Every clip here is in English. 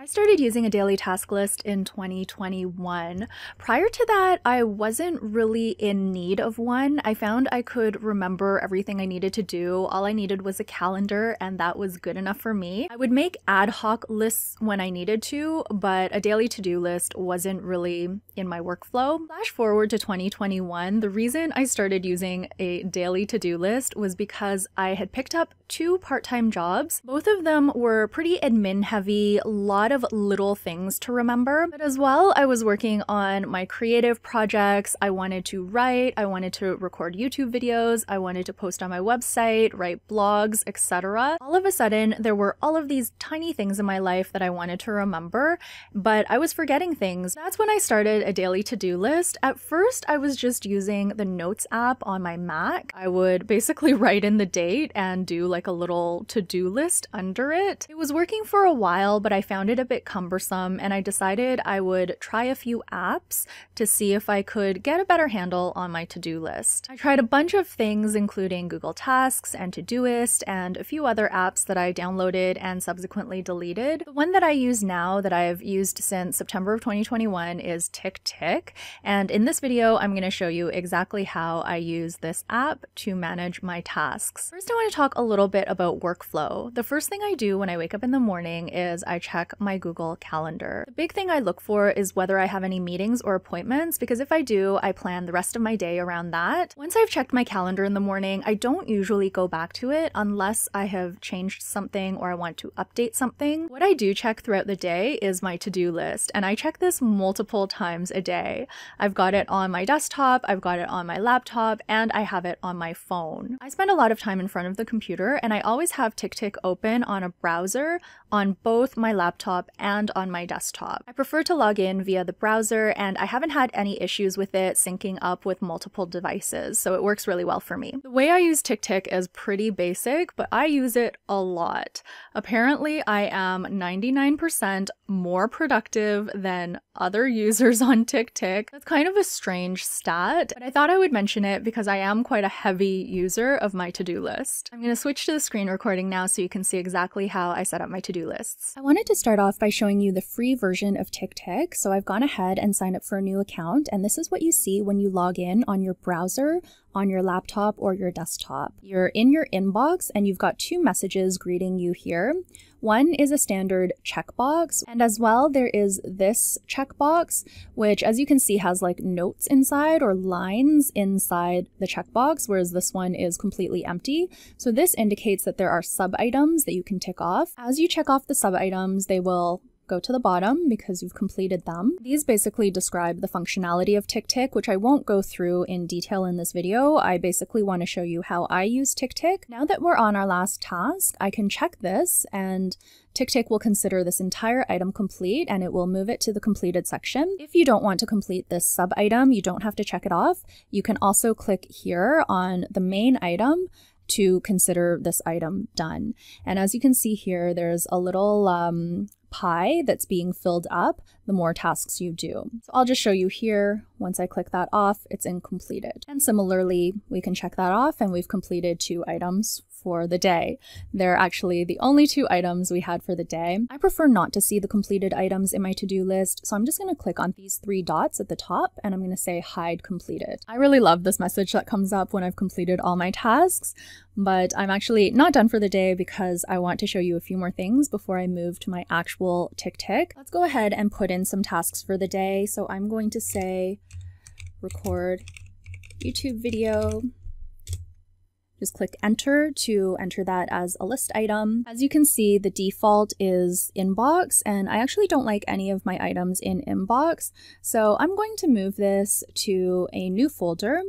I started using a daily task list in 2021. Prior to that, I wasn't really in need of one. I found I could remember everything I needed to do. All I needed was a calendar, and that was good enough for me. I would make ad hoc lists when I needed to, but a daily to-do list wasn't really in my workflow. Flash forward to 2021, the reason I started using a daily to-do list was because I had picked up 2 part-time jobs. Both of them were pretty admin heavy, a lot of little things to remember, but as well, I was working on my creative projects. I wanted to write, I wanted to record YouTube videos, I wanted to post on my website, write blogs, etc. All of a sudden, there were all of these tiny things in my life that I wanted to remember, but I was forgetting things. That's when I started a daily to-do list. At first, I was just using the Notes app on my Mac. I would basically write in the date and do like a little to-do list under it. It was working for a while, but I found it a bit cumbersome, and I decided I would try a few apps to see if I could get a better handle on my to-do list. I tried a bunch of things, including Google Tasks and Todoist and a few other apps that I downloaded and subsequently deleted. The one that I use now, that I've used since September of 2021, is TickTick, and in this video I'm going to show you exactly how I use this app to manage my tasks. First, I want to talk a little bit about workflow. The first thing I do when I wake up in the morning is I check my Google Calendar. The big thing I look for is whether I have any meetings or appointments, because if I do, I plan the rest of my day around that. Once I've checked my calendar in the morning, I don't usually go back to it unless I have changed something or I want to update something. What I do check throughout the day is my to-do list, and I check this multiple times a day. I've got it on my desktop, I've got it on my laptop, and I have it on my phone. I spend a lot of time in front of the computer, and I always have TickTick open on a browser on both my laptop and on my desktop. I prefer to log in via the browser, and I haven't had any issues with it syncing up with multiple devices, so it works really well for me. The way I use TickTick is pretty basic, but I use it a lot. Apparently, I am 99% more productive than other users on TickTick. That's kind of a strange stat, but I thought I would mention it because I am quite a heavy user of my to-do list. I'm going to switch to the screen recording now so you can see exactly how I set up my to-do lists. I wanted to start off by showing you the free version of TickTick, so I've gone ahead and signed up for a new account, and this is what you see when you log in on your browser, on your laptop, or your desktop. You're in your inbox and you've got 2 messages greeting you here. One is a standard checkbox, and as well there is this checkbox, which as you can see has like notes inside or lines inside the checkbox, whereas this one is completely empty. So this indicates that there are sub-items that you can tick off. As you check off the sub-items, they will go to the bottom because you've completed them. These basically describe the functionality of TickTick, which I won't go through in detail in this video. I basically want to show you how I use TickTick. Now that we're on our last task, I can check this and TickTick will consider this entire item complete and it will move it to the completed section. If you don't want to complete this sub-item, you don't have to check it off. You can also click here on the main item to consider this item done. And as you can see here, there's a little pie that's being filled up the more tasks you do. So I'll just show you here. Once I click that off, it's completed. And similarly, we can check that off and we've completed 2 items for the day. They're actually the only 2 items we had for the day. I prefer not to see the completed items in my to-do list, so I'm just going to click on these 3 dots at the top and I'm going to say hide completed. I really love this message that comes up when I've completed all my tasks, but I'm actually not done for the day because I want to show you a few more things before I move to my actual TickTick. Let's go ahead and put in some tasks for the day. So I'm going to say record YouTube video. Just click enter to enter that as a list item. As you can see, the default is inbox, and I actually don't like any of my items in inbox. So I'm going to move this to a new folder.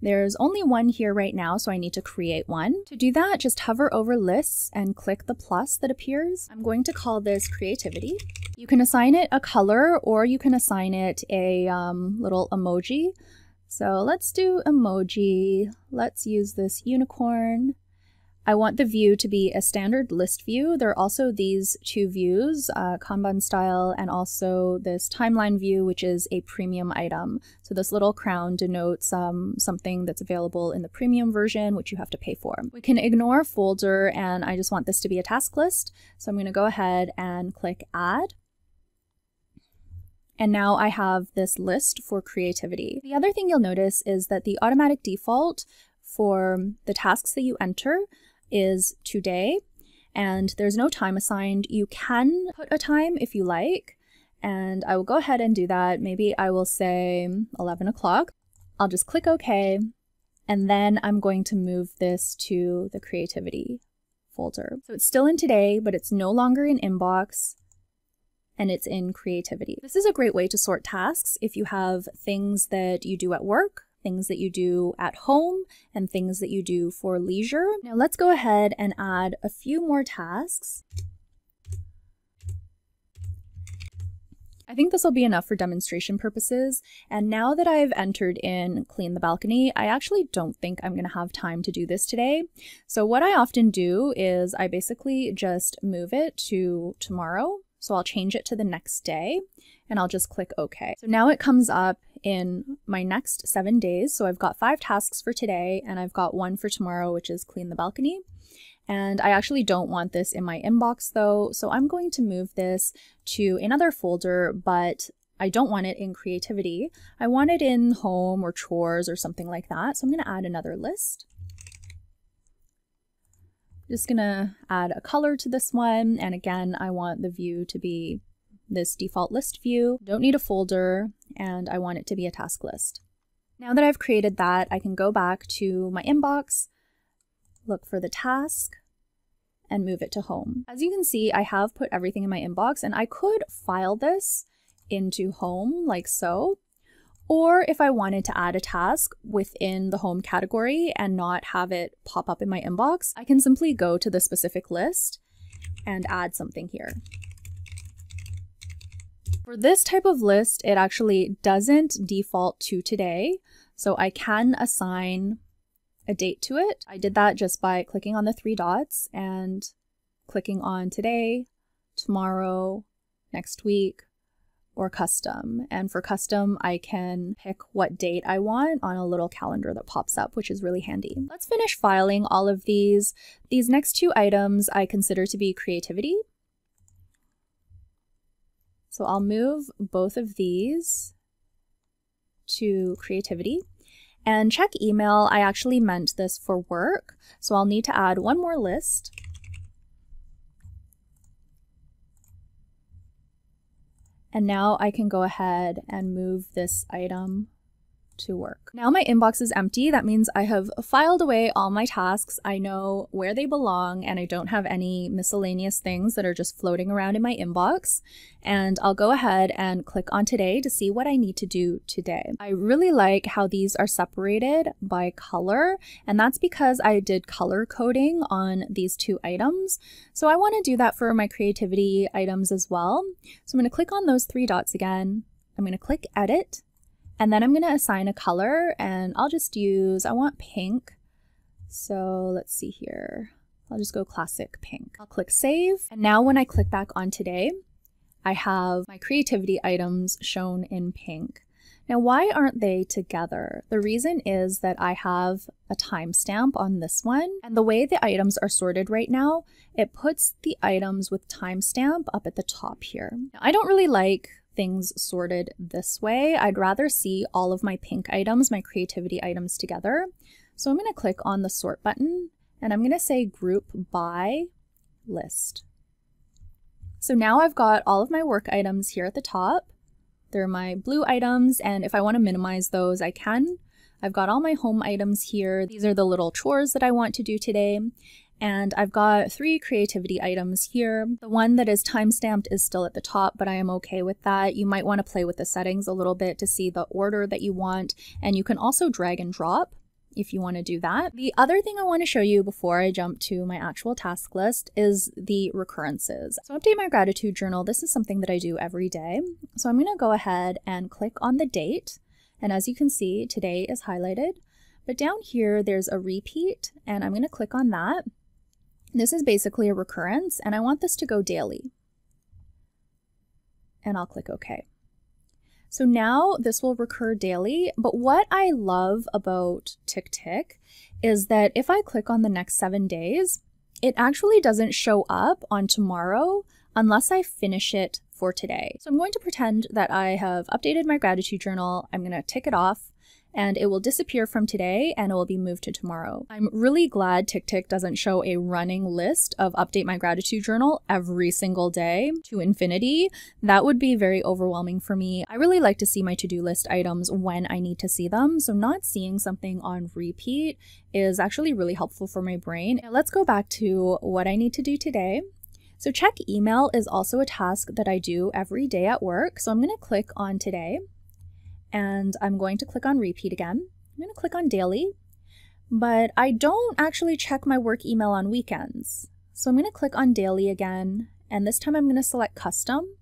There's only one here right now, so I need to create one. To do that, just hover over lists and click the plus that appears. I'm going to call this creativity. You can assign it a color or you can assign it a little emoji. So let's do emoji. Let's use this unicorn. I want the view to be a standard list view. There are also these 2 views, Kanban style, and also this timeline view, which is a premium item. So this little crown denotes something that's available in the premium version, which you have to pay for. We can ignore folder, and I just want this to be a task list. So I'm going to go ahead and click add. And now I have this list for creativity. The other thing you'll notice is that the automatic default for the tasks that you enter is today, and there's no time assigned. You can put a time if you like, and I will go ahead and do that. Maybe I will say 11 o'clock. I'll just click OK, and then I'm going to move this to the creativity folder. So it's still in today, but it's no longer in inbox, and it's in creativity. This is a great way to sort tasks if you have things that you do at work, things that you do at home, and things that you do for leisure. Now let's go ahead and add a few more tasks. I think this will be enough for demonstration purposes, and now that I've entered in clean the balcony, I actually don't think I'm going to have time to do this today. So what I often do is I basically just move it to tomorrow. So I'll change it to the next day, and I'll just click OK. So now it comes up in my next 7 days. So I've got 5 tasks for today, and I've got 1 for tomorrow, which is clean the balcony. And I actually don't want this in my inbox though, so I'm going to move this to another folder, but I don't want it in creativity. I want it in home or chores or something like that. So I'm going to add another list. Just going to add a color to this one. And again, I want the view to be this default list view. Don't need a folder, and I want it to be a task list. Now that I've created that, I can go back to my inbox, look for the task, and move it to home. As you can see, I have put everything in my inbox, and I could file this into home like so. Or if I wanted to add a task within the home category and not have it pop up in my inbox, I can simply go to the specific list and add something here. For this type of list, it actually doesn't default to today, so I can assign a date to it. I did that just by clicking on the 3 dots and clicking on today, tomorrow, next week, or custom. And for custom, I can pick what date I want on a little calendar that pops up, which is really handy. Let's finish filing all of these. These next 2 items I consider to be creativity. So I'll move both of these to creativity. And check email, I actually meant this for work, so I'll need to add 1 more list. And now I can go ahead and move this item to work. Now my inbox is empty. That means I have filed away all my tasks. I know where they belong, and I don't have any miscellaneous things that are just floating around in my inbox. And I'll go ahead and click on today to see what I need to do today. I really like how these are separated by color, and that's because I did color coding on these 2 items. So I want to do that for my creativity items as well. So I'm going to click on those 3 dots again. I'm going to click edit. And then I'm going to assign a color, and I'll just use, I want pink. So let's see here. I'll just go classic pink. I'll click save. And now when I click back on today, I have my creativity items shown in pink. Now, why aren't they together? The reason is that I have a timestamp on this one, and the way the items are sorted right now, it puts the items with timestamp up at the top here. Now, I don't really like things sorted this way. I'd rather see all of my pink items, my creativity items together. So I'm going to click on the sort button, and I'm going to say group by list. So now I've got all of my work items here at the top. They're my blue items, and if I want to minimize those, I can. I've got all my home items here. These are the little chores that I want to do today. And I've got 3 creativity items here. The one that is timestamped is still at the top, but I am okay with that. You might want to play with the settings a little bit to see the order that you want, and you can also drag and drop if you want to do that. The other thing I want to show you before I jump to my actual task list is the recurrences. So update my gratitude journal. This is something that I do every day. So I'm going to go ahead and click on the date, and as you can see, today is highlighted. But down here, there's a repeat, and I'm going to click on that. This is basically a recurrence, and I want this to go daily. And I'll click OK. So now this will recur daily, but what I love about TickTick is that if I click on the next 7 days, it actually doesn't show up on tomorrow unless I finish it for today. So I'm going to pretend that I have updated my gratitude journal. I'm going to tick it off, and it will disappear from today and it will be moved to tomorrow. I'm really glad TickTick doesn't show a running list of update my gratitude journal every single day to infinity. That would be very overwhelming for me. I really like to see my to-do list items when I need to see them, so not seeing something on repeat is actually really helpful for my brain. Now let's go back to what I need to do today. So check email is also a task that I do every day at work. So I'm going to click on today. And I'm going to click on repeat again. I'm going to click on daily, but I don't actually check my work email on weekends. So I'm going to click on daily again, and this time I'm going to select custom.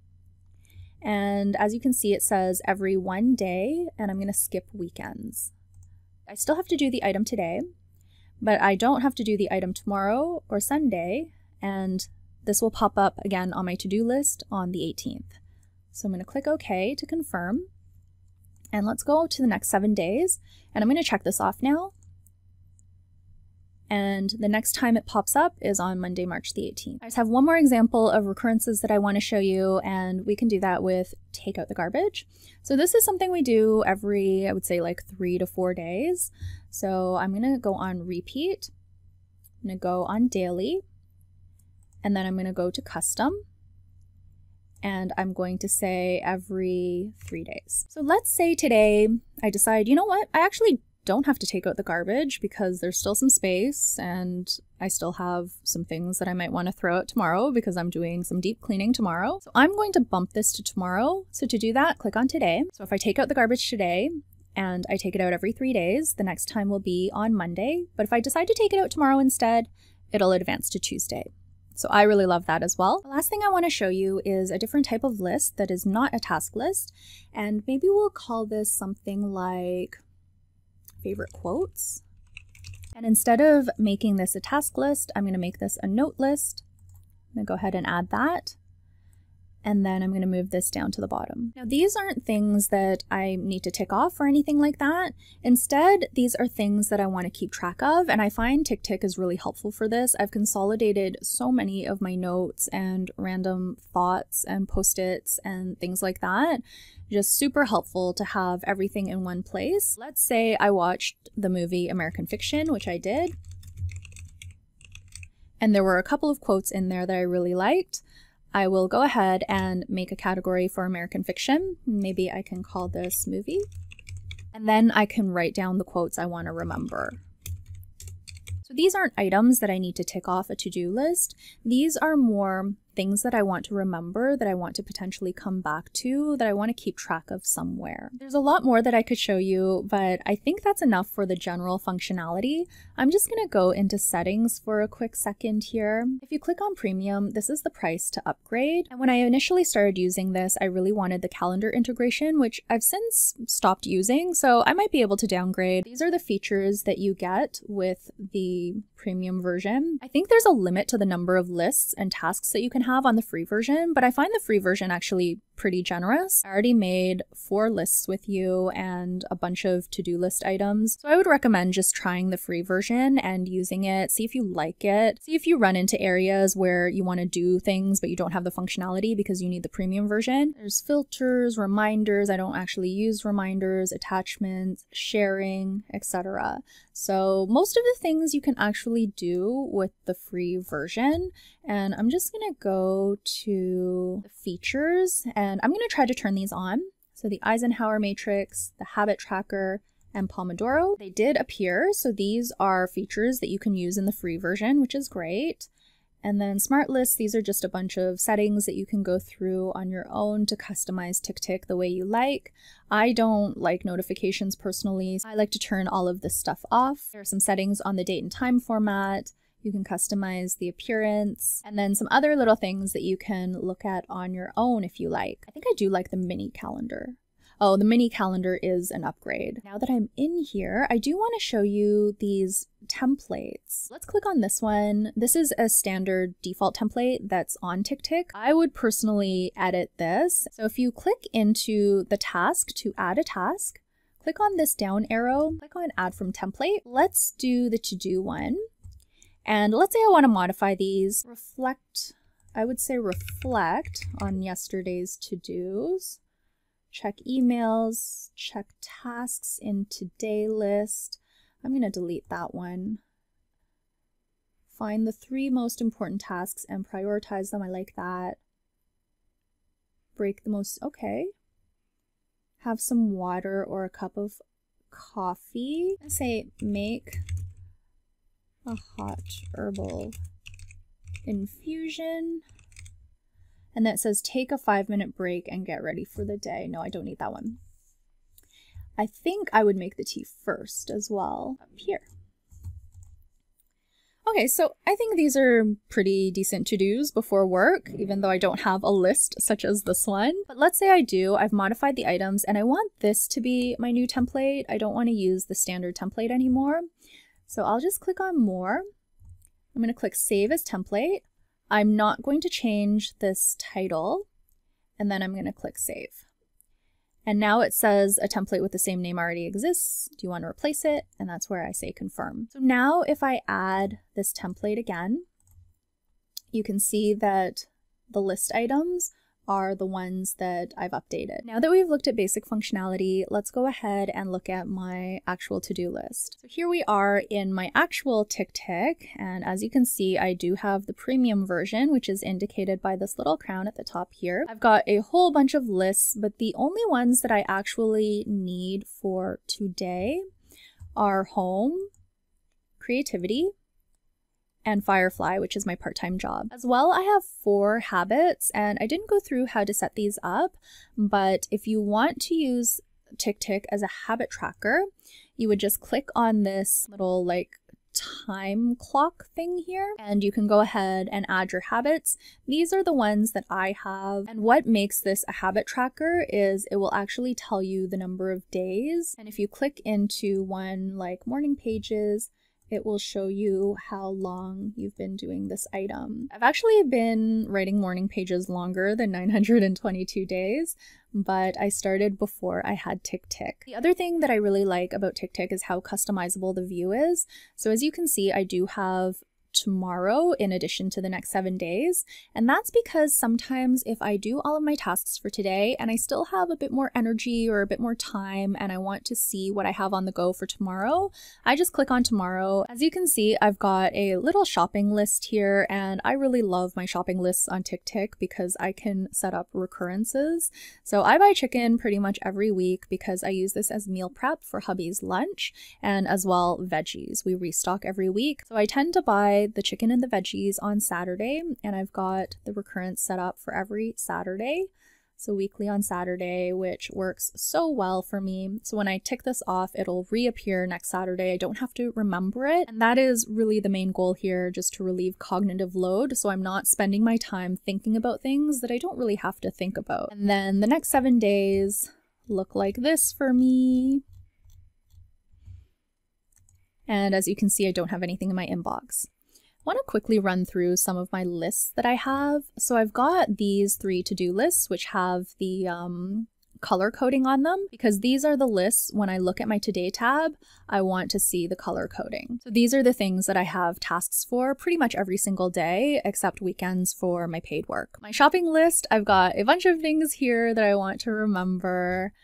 And as you can see, it says every 1 day, and I'm going to skip weekends. I still have to do the item today, but I don't have to do the item tomorrow or Sunday, and this will pop up again on my to-do list on the 18th. So I'm going to click OK to confirm. And let's go to the next 7 days, and I'm going to check this off now. And the next time it pops up is on Monday, March the 18th. I just have one more example of recurrences that I want to show you, and we can do that with take out the garbage. So this is something we do every, I would say like 3 to 4 days. So I'm going to go on repeat. I'm going to go on daily, and then I'm going to go to custom. And I'm going to say every 3 days. So let's say today I decide, you know what, I actually don't have to take out the garbage because there's still some space and I still have some things that I might want to throw out tomorrow because I'm doing some deep cleaning tomorrow. So I'm going to bump this to tomorrow. So to do that, click on today. So if I take out the garbage today and I take it out every 3 days, the next time will be on Monday. But if I decide to take it out tomorrow instead, it'll advance to Tuesday. So I really love that as well. The last thing I want to show you is a different type of list that is not a task list. And maybe we'll call this something like favorite quotes. And instead of making this a task list, I'm going to make this a note list. I'm going to go ahead and add that. And then I'm going to move this down to the bottom. Now, these aren't things that I need to tick off or anything like that. Instead, these are things that I want to keep track of, and I find TickTick is really helpful for this. I've consolidated so many of my notes and random thoughts and post-its and things like that. Just super helpful to have everything in one place. Let's say I watched the movie American Fiction, which I did, and there were a couple of quotes in there that I really liked. I will go ahead and make a category for American Fiction. Maybe I can call this movie. And then I can write down the quotes I want to remember. So these aren't items that I need to tick off a to-do list. These are more things that I want to remember, that I want to potentially come back to, that I want to keep track of somewhere. There's a lot more that I could show you, but I think that's enough for the general functionality. I'm just going to go into settings for a quick second here. If you click on premium, this is the price to upgrade. And when I initially started using this, I really wanted the calendar integration, which I've since stopped using, so I might be able to downgrade. These are the features that you get with the premium version. I think there's a limit to the number of lists and tasks that you can have on the free version, but I find the free version actually pretty generous. I already made 4 lists with you and a bunch of to-do list items. So I would recommend just trying the free version and using it. See if you like it. See if you run into areas where you want to do things, but you don't have the functionality because you need the premium version. There's filters, reminders. I don't actually use reminders, attachments, sharing, etc. So most of the things you can actually do with the free version. And I'm just going to go to the features and I'm going to try to turn these on. So the Eisenhower matrix, the habit tracker, and Pomodoro, they did appear. So these are features that you can use in the free version, which is great. And then smart lists, these are just a bunch of settings that you can go through on your own to customize TickTick the way you like. I don't like notifications personally. I like to turn all of this stuff off. There are some settings on the date and time format. You can customize the appearance, and then some other little things that you can look at on your own if you like. I think I do like the mini calendar. Oh, the mini calendar is an upgrade. Now that I'm in here, I do want to show you these templates. Let's click on this one. This is a standard default template that's on TickTick. I would personally edit this. So if you click into the task to add a task, click on this down arrow, click on add from template. Let's do the to-do one. And let's say I want to modify these. Reflect I would say reflect on yesterday's to-dos, check emails, check tasks in today list. I'm going to delete that one. Find the 3 most important tasks and prioritize them. I like that. Break the most, okay. Have some water or a cup of coffee. I say make a hot herbal infusion. And that says take a 5-minute break and get ready for the day. No, I don't need that one. I think I would make the tea first as well up here. Okay, so I think these are pretty decent to-dos before work, even though I don't have a list such as this one. But let's say I do, I've modified the items and I want this to be my new template. I don't want to use the standard template anymore. So I'll just click on more. I'm going to click Save as Template. I'm not going to change this title, and then I'm going to click Save. And now it says a template with the same name already exists. Do you want to replace it? And that's where I say confirm. So now if I add this template again, you can see that the list items are the ones that I've updated. Now that we've looked at basic functionality, let's go ahead and look at my actual to-do list. So here we are in my actual TickTick, and as you can see, I do have the premium version, which is indicated by this little crown at the top here. I've got a whole bunch of lists, but the only ones that I actually need for today are home, creativity, and Firefly, which is my part-time job. As well, I have 4 habits, and I didn't go through how to set these up, but if you want to use TickTick as a habit tracker, you would just click on this little like time clock thing here, and you can go ahead and add your habits. These are the ones that I have, and what makes this a habit tracker is it will actually tell you the number of days, and if you click into one like morning pages, it will show you how long you've been doing this item. I've actually been writing morning pages longer than 922 days, but I started before I had TickTick. The other thing that I really like about TickTick is how customizable the view is. So as you can see, I do have tomorrow in addition to the next 7 days, and that's because sometimes if I do all of my tasks for today and I still have a bit more energy or a bit more time and I want to see what I have on the go for tomorrow, I just click on tomorrow. As you can see, I've got a little shopping list here, and I really love my shopping lists on TickTick because I can set up recurrences. So I buy chicken pretty much every week because I use this as meal prep for hubby's lunch, and as well veggies. We restock every week, so I tend to buy the chicken and the veggies on Saturday, and I've got the recurrence set up for every Saturday, so weekly on Saturday, which works so well for me. So when I tick this off, it'll reappear next Saturday. I don't have to remember it, and that is really the main goal here, just to relieve cognitive load, so I'm not spending my time thinking about things that I don't really have to think about. And then the next 7 days look like this for me. And as you can see, I don't have anything in my inbox. I want to quickly run through some of my lists that I have. So I've got these 3 to-do lists, which have the color coding on them, because these are the lists when I look at my Today tab, I want to see the color coding. So these are the things that I have tasks for pretty much every single day, except weekends for my paid work. My shopping list, I've got a bunch of things here that I want to remember.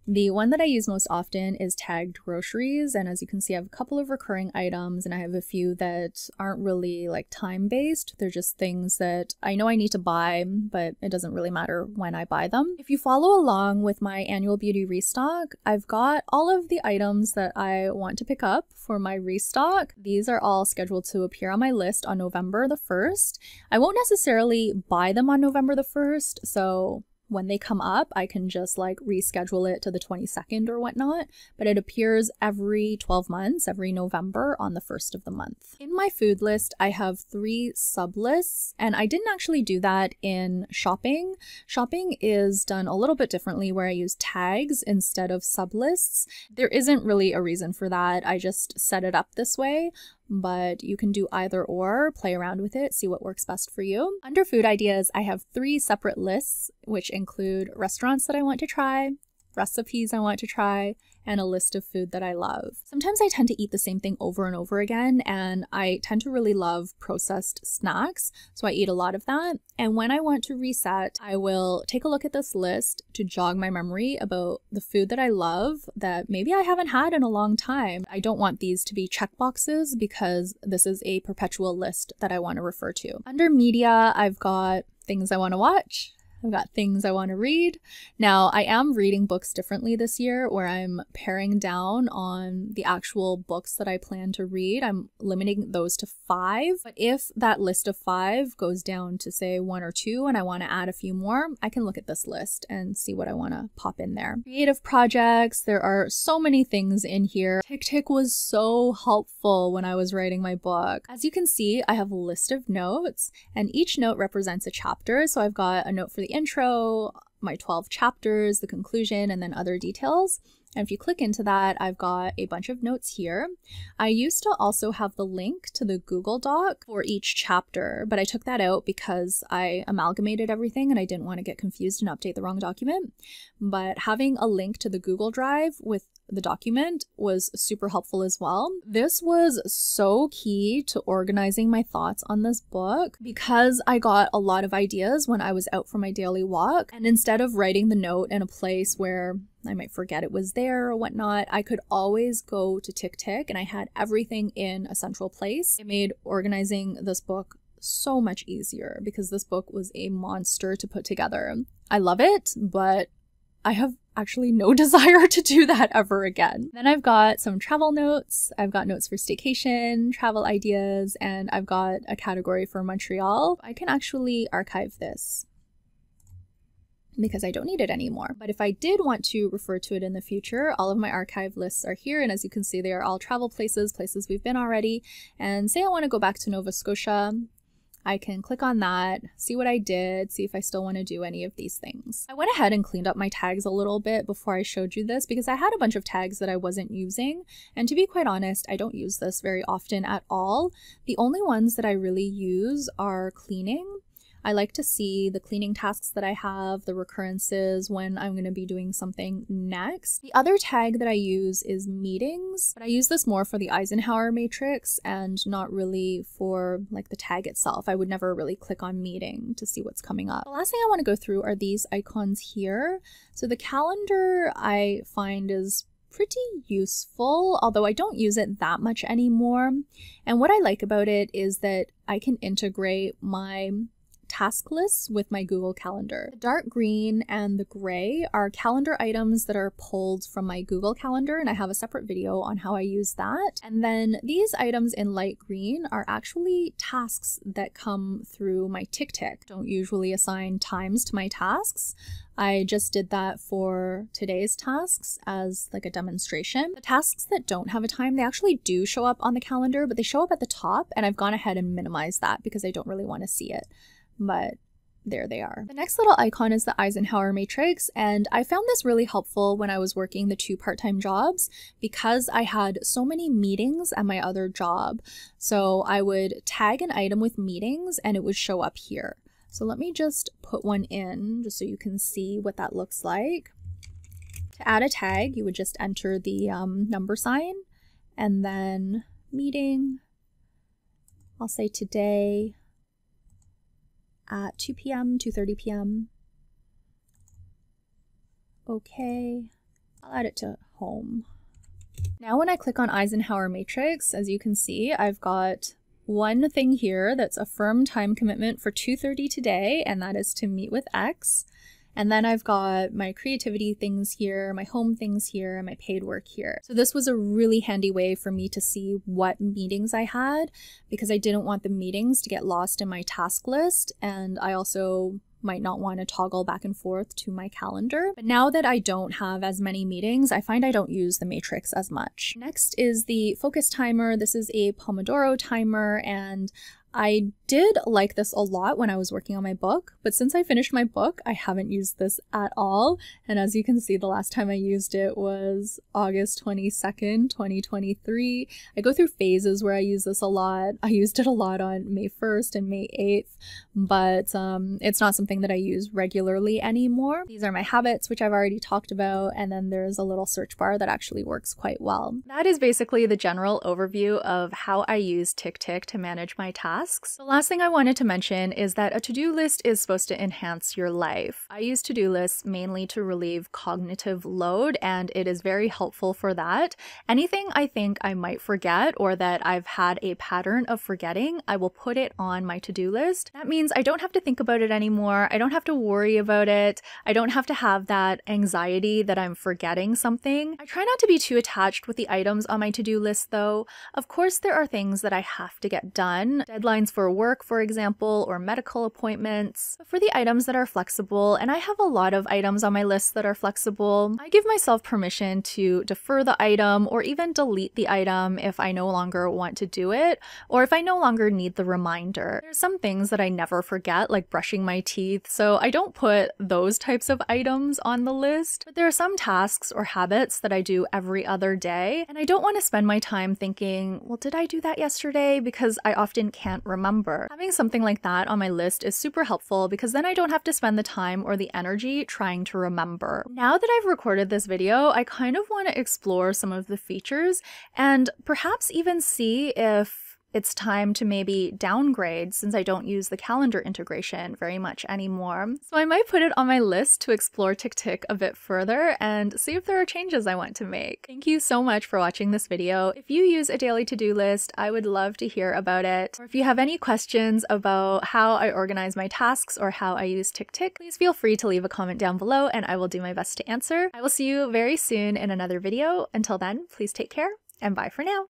The one that I use most often is tagged groceries, and as you can see, I have a couple of recurring items, and I have a few that aren't really like time-based. They're just things that I know I need to buy, but it doesn't really matter when I buy them. If you follow along with my annual beauty restock, I've got all of the items that I want to pick up for my restock. These are all scheduled to appear on my list on November the 1st. I won't necessarily buy them on November the 1st, so when they come up, I can just like reschedule it to the 22nd or whatnot, but it appears every 12 months, every November on the 1st of the month. In my food list, I have 3 sub-lists, and I didn't actually do that in shopping. Shopping is done a little bit differently where I use tags instead of sub-lists. There isn't really a reason for that. I just set it up this way, but you can do either or, play around with it, see what works best for you. Under food ideas, I have 3 separate lists, which include restaurants that I want to try, recipes I want to try, and a list of food that I love. Sometimes I tend to eat the same thing over and over again, and I tend to really love processed snacks, so I eat a lot of that. And when I want to reset, I will take a look at this list to jog my memory about the food that I love that maybe I haven't had in a long time. I don't want these to be checkboxes because this is a perpetual list that I want to refer to. Under media, I've got things I want to watch. I've got things I want to read. Now, I am reading books differently this year where I'm paring down on the actual books that I plan to read. I'm limiting those to 5. But if that list of 5 goes down to say 1 or 2 and I want to add a few more, I can look at this list and see what I want to pop in there. Creative projects. There are so many things in here. TickTick was so helpful when I was writing my book. As you can see, I have a list of notes and each note represents a chapter. So I've got a note for the intro, my 12 chapters, the conclusion, and then other details. And if you click into that, I've got a bunch of notes here. I used to also have the link to the Google Doc for each chapter, but I took that out because I amalgamated everything and I didn't want to get confused and update the wrong document. But having a link to the Google Drive with the document was super helpful as well. This was so key to organizing my thoughts on this book because I got a lot of ideas when I was out for my daily walk. And instead of writing the note in a place where I might forget it was there or whatnot, I could always go to TickTick and I had everything in a central place. It made organizing this book so much easier because this book was a monster to put together. I love it, but I have actually no desire to do that ever again. Then I've got some travel notes. I've got notes for staycation, travel ideas, and I've got a category for Montreal. I can actually archive this because I don't need it anymore. But if I did want to refer to it in the future, all of my archive lists are here. And as you can see, they are all travel places, places we've been already. And say I want to go back to Nova Scotia, I can click on that, see what I did, see if I still want to do any of these things. I went ahead and cleaned up my tags a little bit before I showed you this because I had a bunch of tags that I wasn't using. And to be quite honest, I don't use this very often at all. The only ones that I really use are cleaning. I like to see the cleaning tasks that I have, the recurrences, when I'm going to be doing something next. The other tag that I use is meetings, but I use this more for the Eisenhower matrix and not really for like the tag itself. I would never really click on meeting to see what's coming up. The last thing I want to go through are these icons here. So the calendar I find is pretty useful, although I don't use it that much anymore. And what I like about it is that I can integrate my task lists with my Google Calendar. The dark green and the gray are calendar items that are pulled from my Google Calendar, and I have a separate video on how I use that. And then these items in light green are actually tasks that come through my TickTick. Don't usually assign times to my tasks. I just did that for today's tasks as like a demonstration. The tasks that don't have a time, they actually do show up on the calendar, but they show up at the top, and I've gone ahead and minimized that because I don't really want to see it. But there they are. The next little icon is the Eisenhower matrix, and I found this really helpful when I was working the 2 part-time jobs because I had so many meetings at my other job. So I would tag an item with meetings and it would show up here. So let me just put one in just so you can see what that looks like. To add a tag, you would just enter the number sign and then meeting. I'll say today at 2 p.m., 2:30 p.m. Okay, I'll add it to home. Now when I click on Eisenhower matrix, as you can see, I've got one thing here that's a firm time commitment for 2:30 today, and that is to meet with X. And then I've got my creativity things here, my home things here, and my paid work here. So this was a really handy way for me to see what meetings I had because I didn't want the meetings to get lost in my task list. And I also might not want to toggle back and forth to my calendar. But now that I don't have as many meetings, I find I don't use the matrix as much. Next is the focus timer. This is a Pomodoro timer, and I did like this a lot when I was working on my book, but since I finished my book, I haven't used this at all. And as you can see, the last time I used it was August 22nd, 2023. I go through phases where I use this a lot. I used it a lot on May 1st and May 8th, but it's not something that I use regularly anymore. These are my habits, which I've already talked about, and then there's a little search bar that actually works quite well. That is basically the general overview of how I use TickTick to manage my tasks. The last thing I wanted to mention is that a to-do list is supposed to enhance your life. I use to-do lists mainly to relieve cognitive load, and it is very helpful for that. Anything I think I might forget or that I've had a pattern of forgetting, I will put it on my to-do list. That means I don't have to think about it anymore. I don't have to worry about it. I don't have to have that anxiety that I'm forgetting something. I try not to be too attached with the items on my to-do list though. Of course, there are things that I have to get done, deadlines for work, for example, or medical appointments. But for the items that are flexible, and I have a lot of items on my list that are flexible, I give myself permission to defer the item or even delete the item if I no longer want to do it, or if I no longer need the reminder. There's some things that I never forget, like brushing my teeth, so I don't put those types of items on the list. But there are some tasks or habits that I do every other day, and I don't want to spend my time thinking, well, did I do that yesterday? Because I often can't remember. Having something like that on my list is super helpful because then I don't have to spend the time or the energy trying to remember. Now that I've recorded this video, I kind of want to explore some of the features and perhaps even see if it's time to maybe downgrade since I don't use the calendar integration very much anymore. So I might put it on my list to explore TickTick a bit further and see if there are changes I want to make. Thank you so much for watching this video. If you use a daily to-do list, I would love to hear about it. Or if you have any questions about how I organize my tasks or how I use TickTick, please feel free to leave a comment down below and I will do my best to answer. I will see you very soon in another video. Until then, please take care and bye for now.